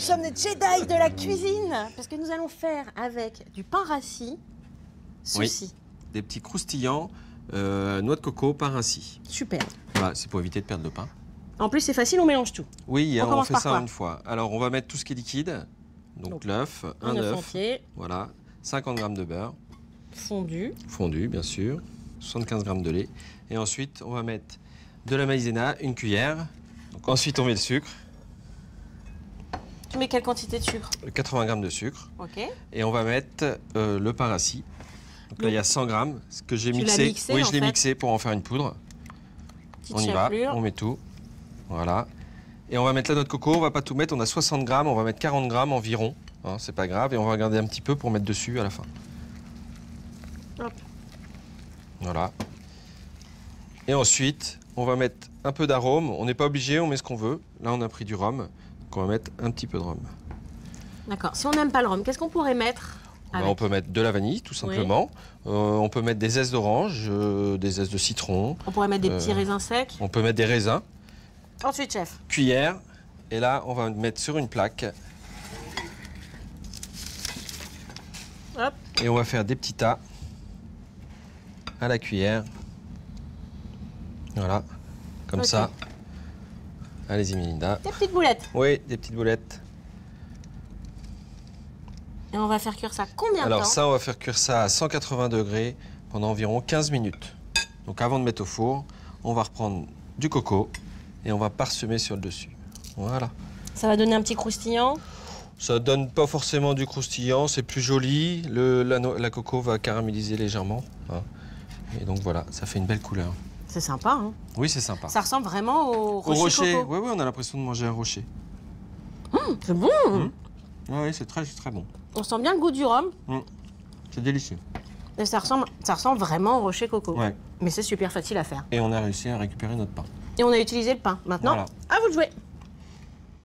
sommes des Jedi de la cuisine, parce que nous allons faire avec du pain rassis, ceci. Oui, des petits croustillants, noix de coco, pain rassis. Super. Voilà, c'est pour éviter de perdre le pain. En plus, c'est facile, on mélange tout. Oui, on commence fait par ça quoi? une fois. Alors, on va mettre tout ce qui est liquide. Donc l'œuf, un œuf œuf, entier. voilà, 50 g de beurre. Fondu. Fondu, bien sûr. 75 g de lait. Et ensuite, on va mettre de la maïzena, une cuillère. Donc, ensuite, on met le sucre. Tu mets quelle quantité de sucre? 80 g de sucre. Ok. Et on va mettre le pain rassis. Donc là, il y a 100 g, ce que j'ai mixé. Mixé. Oui, je l'ai mixé pour en faire une poudre. Petite On y va, chapelure. on met tout. Voilà. Et on va mettre la noix de coco, on va pas tout mettre, on a 60 g, on va mettre 40 g environ. Hein, c'est pas grave, et on va regarder un petit peu pour mettre dessus à la fin. Hop. Voilà. Et ensuite, on va mettre un peu d'arôme. On n'est pas obligé, on met ce qu'on veut. Là, on a pris du rhum, donc on va mettre un petit peu de rhum. D'accord. Si on n'aime pas le rhum, qu'est-ce qu'on pourrait mettre avec? On peut mettre de la vanille, tout simplement. Oui. On peut mettre des zestes d'orange, des zestes de citron. On pourrait mettre des petits raisins secs. On peut mettre des raisins. Ensuite, chef. Cuillère. Et là, on va mettre sur une plaque. Hop. Et on va faire des petits tas à la cuillère. Voilà, comme ça. Allez-y, Melinda. Des petites boulettes. Oui, des petites boulettes. Et on va faire cuire ça combien de temps? Alors ça, on va faire cuire ça à 180 degrés pendant environ 15 minutes. Donc avant de mettre au four, on va reprendre du coco et on va parsemer sur le dessus. Voilà. Ça va donner un petit croustillant. Ça donne pas forcément du croustillant, c'est plus joli. La coco va caraméliser légèrement. Hein. Et donc voilà, ça fait une belle couleur. C'est sympa, hein? Oui, c'est sympa. Ça ressemble vraiment au rocher coco. Oui, oui, on a l'impression de manger un rocher. C'est bon. Oui, c'est très bon. On sent bien le goût du rhum. C'est délicieux. Et ça ressemble vraiment au rocher coco. Ouais. Mais c'est super facile à faire. Et on a réussi à récupérer notre pain. Et on a utilisé le pain. Maintenant, voilà. à vous de jouer.